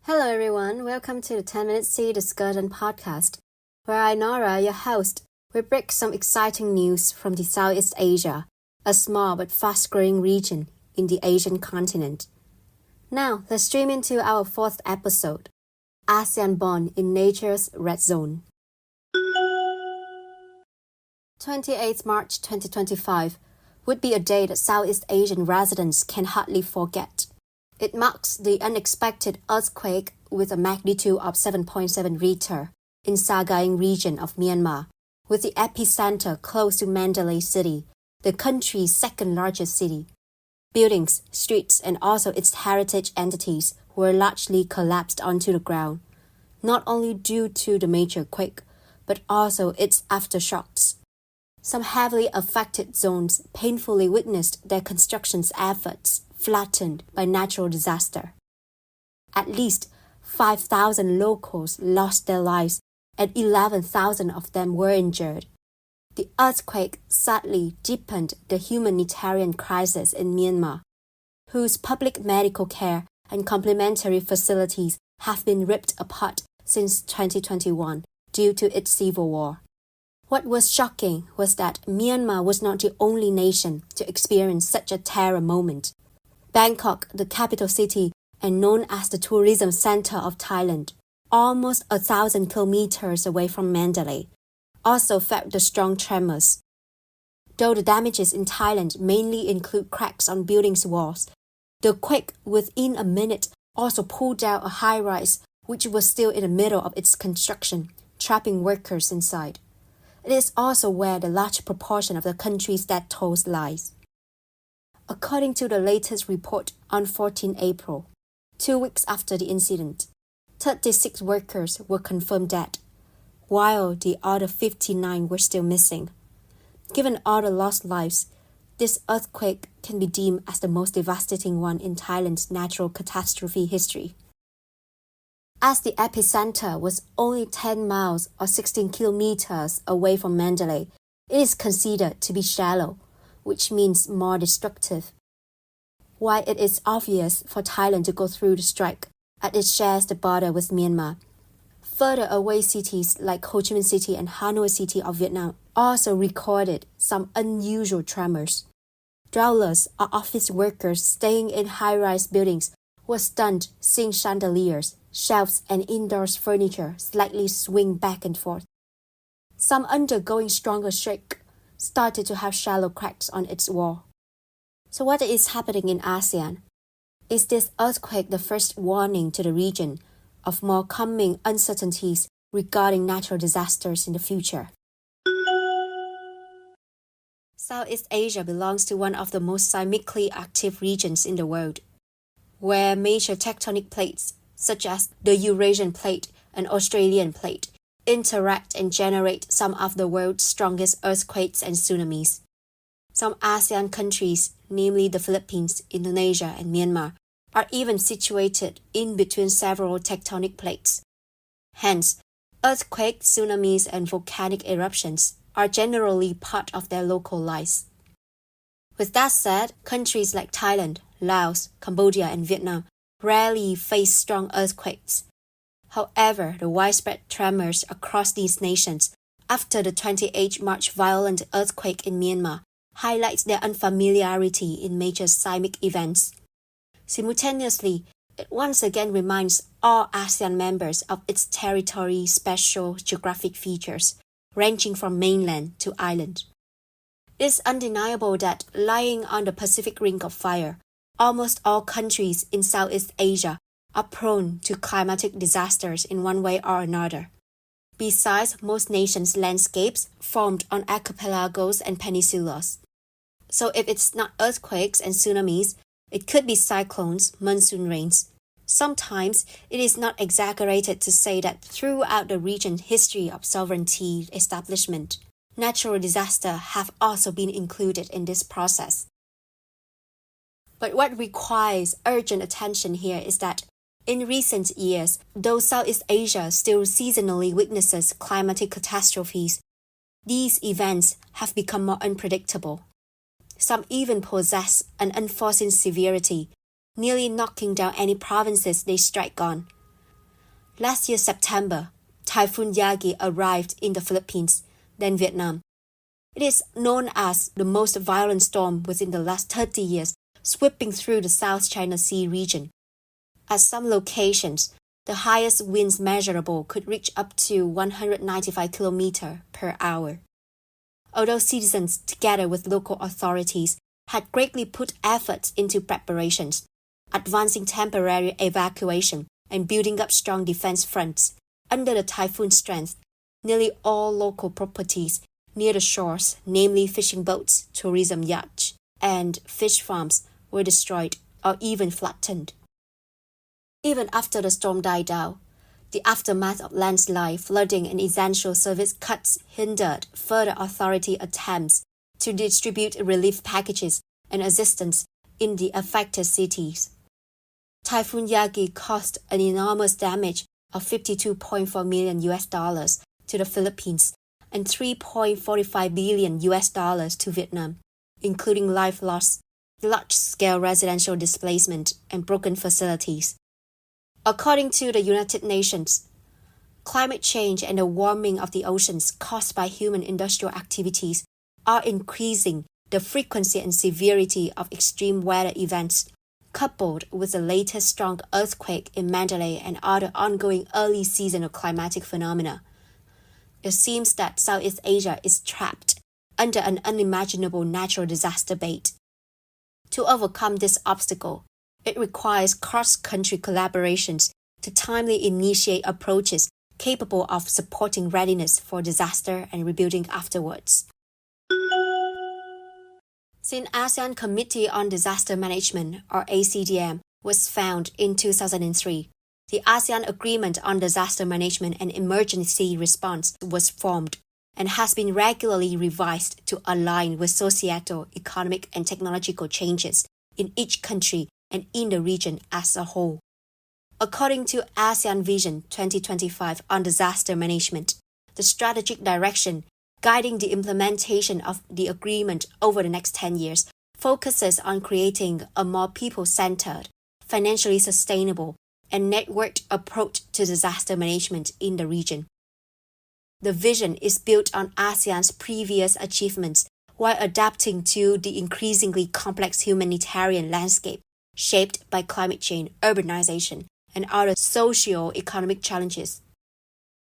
Hello everyone, welcome to the 10-Minute Sea Discussion podcast, where I, Nora, your host, will break some exciting news from the Southeast Asia, a small but fast-growing region in the Asian continent. Now, let's stream into our fourth episode, ASEAN Born in Nature's Red Zone. 28th March 2025 would be a day that Southeast Asian residents can hardly forget. It marks the unexpected earthquake with a magnitude of 7.7 Richter in Sagaing region of Myanmar, with the epicenter close to Mandalay City, the country's second-largest city. Buildings, streets, and also its heritage entities were largely collapsed onto the ground, not only due to the major quake, but also its aftershocks. Some heavily affected zones painfully witnessed their construction efforts flattened by natural disaster. At least 5,000 locals lost their lives and 11,000 of them were injured. The earthquake sadly deepened the humanitarian crisis in Myanmar, whose public medical care and complementary facilities have been ripped apart since 2021 due to its civil war. What was shocking was that Myanmar was not the only nation to experience such a terror moment. Bangkok, the capital city and known as the tourism center of Thailand, almost 1,000 kilometers away from Mandalay, also felt the strong tremors. Though the damages in Thailand mainly include cracks on buildings' walls, the quake within a minute also pulled down a high-rise which was still in the middle of its construction, trapping workers inside. It is also where the large proportion of the country's death tolls lies. According to the latest report on 14 April, 2 weeks after the incident, 36 workers were confirmed dead, while the other 59 were still missing. Given all the lost lives, this earthquake can be deemed as the most devastating one in Thailand's natural catastrophe history. As the epicenter was only 10 miles or 16 kilometers away from Mandalay, it is considered to be shallow, which means more destructive. While it is obvious for Thailand to go through the strike, as it shares the border with Myanmar, further away cities like Ho Chi Minh City and Hanoi City of Vietnam also recorded some unusual tremors. Dwellers or office workers staying in high-rise buildings were stunned seeing chandeliers, shelves, and indoor furniture slightly swing back and forth. Some undergoing stronger shake started to have shallow cracks on its wall. So what is happening in ASEAN? Is this earthquake the first warning to the region of more coming uncertainties regarding natural disasters in the future? Southeast Asia belongs to one of the most seismically active regions in the world, where major tectonic plates, such as the Eurasian plate and Australian plate, interact and generate some of the world's strongest earthquakes and tsunamis. Some ASEAN countries, namely the Philippines, Indonesia, and Myanmar, are even situated in between several tectonic plates. Hence, earthquakes, tsunamis, and volcanic eruptions are generally part of their local lives. With that said, countries like Thailand, Laos, Cambodia, and Vietnam rarely face strong earthquakes. However, the widespread tremors across these nations after the 28th March violent earthquake in Myanmar highlights their unfamiliarity in major seismic events. Simultaneously, it once again reminds all ASEAN members of its territory's special geographic features, ranging from mainland to island. It is undeniable that lying on the Pacific Ring of Fire, almost all countries in Southeast Asia are prone to climatic disasters in one way or another. Besides, most nations' landscapes formed on archipelagos and peninsulas. So if it's not earthquakes and tsunamis, it could be cyclones, monsoon rains. Sometimes it is not exaggerated to say that throughout the region's history of sovereignty establishment, natural disasters have also been included in this process. But what requires urgent attention here is that in recent years, though Southeast Asia still seasonally witnesses climatic catastrophes, these events have become more unpredictable. Some even possess an unforeseen severity, nearly knocking down any provinces they strike on. Last year, September, Typhoon Yagi arrived in the Philippines, then Vietnam. It is known as the most violent storm within the last 30 years, sweeping through the South China Sea region. At some locations, the highest winds measurable could reach up to 195 km per hour. Although citizens, together with local authorities, had greatly put efforts into preparations, advancing temporary evacuation and building up strong defense fronts, under the typhoon's strength, nearly all local properties near the shores, namely fishing boats, tourism yachts, and fish farms, were destroyed or even flattened. Even after the storm died down, the aftermath of landslide, flooding, and essential service cuts hindered further authority attempts to distribute relief packages and assistance in the affected cities. Typhoon Yagi caused an enormous damage of $52.4 million to the Philippines and $3.45 billion to Vietnam, including life loss, large-scale residential displacement, and broken facilities. According to the United Nations, climate change and the warming of the oceans caused by human industrial activities are increasing the frequency and severity of extreme weather events, coupled with the latest strong earthquake in Mandalay and other ongoing early seasonal climatic phenomena. It seems that Southeast Asia is trapped under an unimaginable natural disaster bait. To overcome this obstacle, it requires cross-country collaborations to timely initiate approaches capable of supporting readiness for disaster and rebuilding afterwards. Since ASEAN Committee on Disaster Management, or ACDM, was founded in 2003, the ASEAN Agreement on Disaster Management and Emergency Response was formed and has been regularly revised to align with societal, economic, and technological changes in each country and in the region as a whole. According to ASEAN Vision 2025 on disaster management, the strategic direction guiding the implementation of the agreement over the next 10 years focuses on creating a more people-centered, financially sustainable, and networked approach to disaster management in the region. The vision is built on ASEAN's previous achievements while adapting to the increasingly complex humanitarian landscape shaped by climate change, urbanization, and other socio-economic challenges.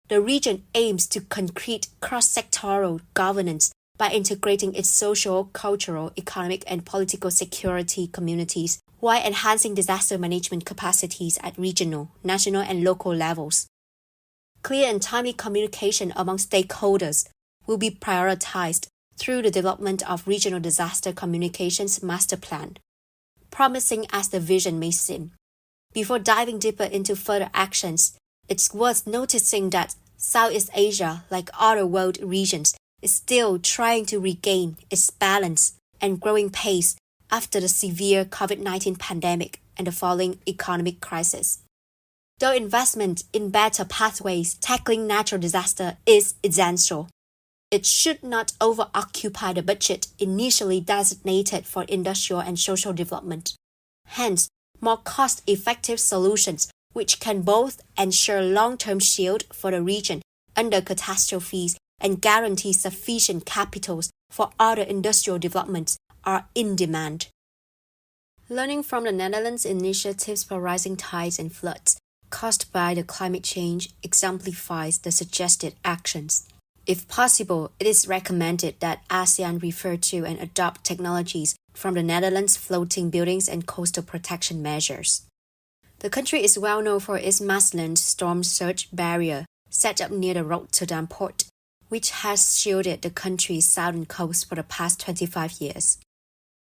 The region aims to concrete cross-sectoral governance by integrating its social, cultural, economic, and political security communities while enhancing disaster management capacities at regional, national, and local levels. Clear and timely communication among stakeholders will be prioritized through the development of Regional Disaster Communications Master Plan. Promising as the vision may seem, before diving deeper into further actions, it's worth noticing that Southeast Asia, like other world regions, is still trying to regain its balance and growing pace after the severe COVID-19 pandemic and the following economic crisis. Though investment in better pathways tackling natural disaster is essential, it should not over-occupy the budget initially designated for industrial and social development. Hence, more cost-effective solutions which can both ensure long-term shield for the region under catastrophes and guarantee sufficient capitals for other industrial developments are in demand. Learning from the Netherlands' initiatives for rising tides and floods caused by the climate change exemplifies the suggested actions. If possible, it is recommended that ASEAN refer to and adopt technologies from the Netherlands' floating buildings and coastal protection measures. The country is well known for its Maasland storm surge barrier set up near the Rotterdam port, which has shielded the country's southern coast for the past 25 years.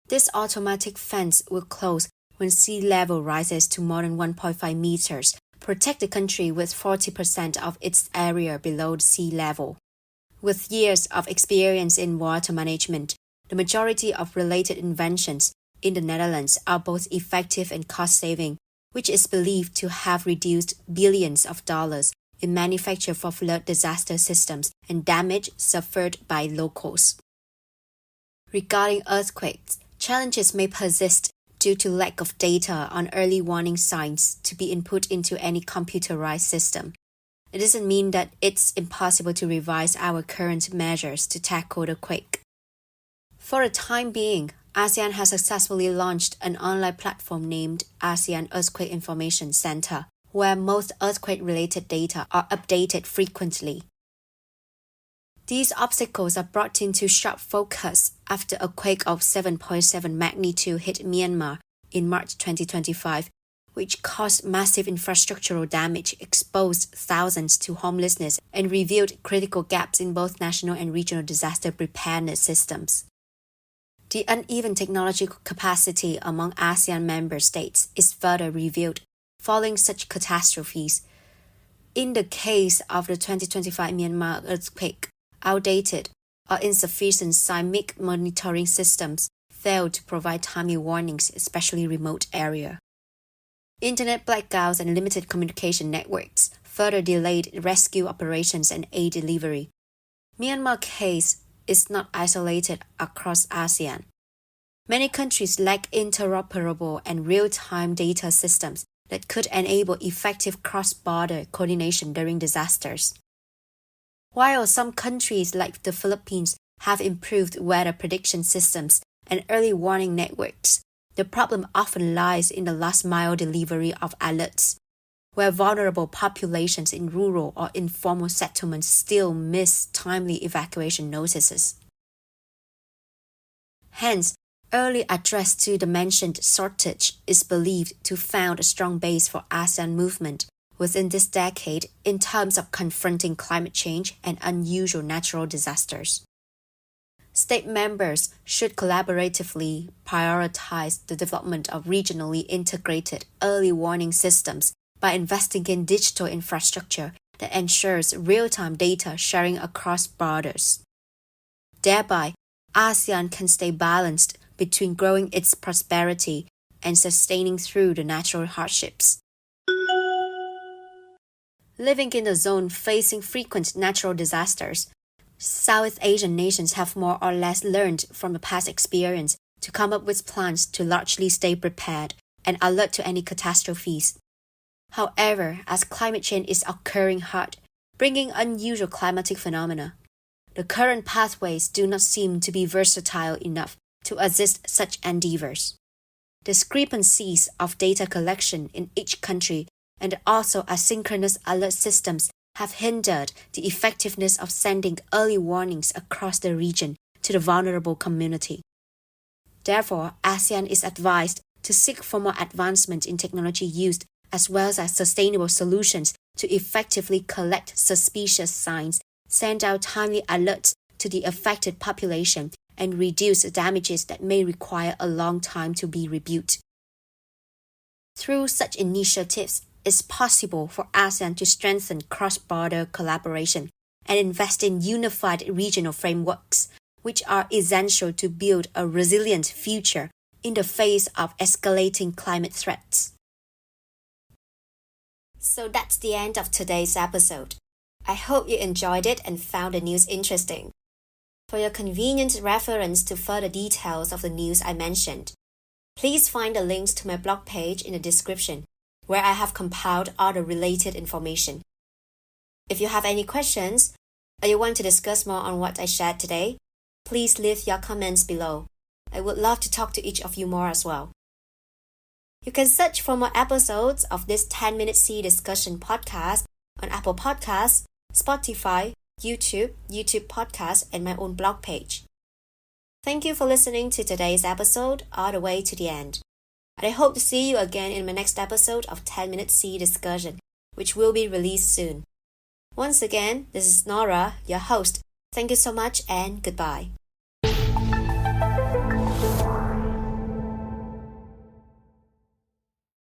This automatic fence will close when sea level rises to more than 1.5 meters, protect the country with 40% of its area below sea level. With years of experience in water management, the majority of related inventions in the Netherlands are both effective and cost-saving, which is believed to have reduced billions of dollars in manufacture for flood disaster systems and damage suffered by locals. Regarding earthquakes, challenges may persist due to lack of data on early warning signs to be input into any computerized system. It doesn't mean that it's impossible to revise our current measures to tackle the quake. For the time being, ASEAN has successfully launched an online platform named ASEAN Earthquake Information Center, where most earthquake-related data are updated frequently. These obstacles are brought into sharp focus after a quake of 7.7 magnitude hit Myanmar in March 2025, which caused massive infrastructural damage, exposed thousands to homelessness, and revealed critical gaps in both national and regional disaster preparedness systems. The uneven technological capacity among ASEAN member states is further revealed following such catastrophes. In the case of the 2025 Myanmar earthquake, outdated or insufficient seismic monitoring systems failed to provide timely warnings, especially remote areas. Internet blackouts and limited communication networks further delayed rescue operations and aid delivery. Myanmar case is not isolated across ASEAN. Many countries lack interoperable and real-time data systems that could enable effective cross-border coordination during disasters. While some countries like the Philippines have improved weather prediction systems and early warning networks, the problem often lies in the last-mile delivery of alerts, where vulnerable populations in rural or informal settlements still miss timely evacuation notices. Hence, early address to the mentioned shortage is believed to found a strong base for ASEAN movement within this decade in terms of confronting climate change and unusual natural disasters. State members should collaboratively prioritize the development of regionally integrated early warning systems by investing in digital infrastructure that ensures real-time data sharing across borders. Thereby, ASEAN can stay balanced between growing its prosperity and sustaining through the natural hardships. Living in a zone facing frequent natural disasters, Southeast Asian nations have more or less learned from the past experience to come up with plans to largely stay prepared and alert to any catastrophes. However, as climate change is occurring hard, bringing unusual climatic phenomena, the current pathways do not seem to be versatile enough to assist such endeavors. Discrepancies of data collection in each country and also asynchronous alert systems have hindered the effectiveness of sending early warnings across the region to the vulnerable community. Therefore, ASEAN is advised to seek for more advancement in technology used as well as sustainable solutions to effectively collect suspicious signs, send out timely alerts to the affected population, and reduce damages that may require a long time to be rebuilt. Through such initiatives, it's possible for ASEAN to strengthen cross-border collaboration and invest in unified regional frameworks, which are essential to build a resilient future in the face of escalating climate threats. So that's the end of today's episode. I hope you enjoyed it and found the news interesting. For your convenient reference to further details of the news I mentioned, please find the links to my blog page in the description, where I have compiled all the related information. If you have any questions, or you want to discuss more on what I shared today, please leave your comments below. I would love to talk to each of you more as well. You can search for more episodes of this 10-minute sea discussion podcast on Apple Podcasts, Spotify, YouTube Podcasts, and my own blog page. Thank you for listening to today's episode all the way to the end. And I hope to see you again in my next episode of 10-minute sea discussion, which will be released soon. Once again, this is Nora, your host. Thank you so much and goodbye.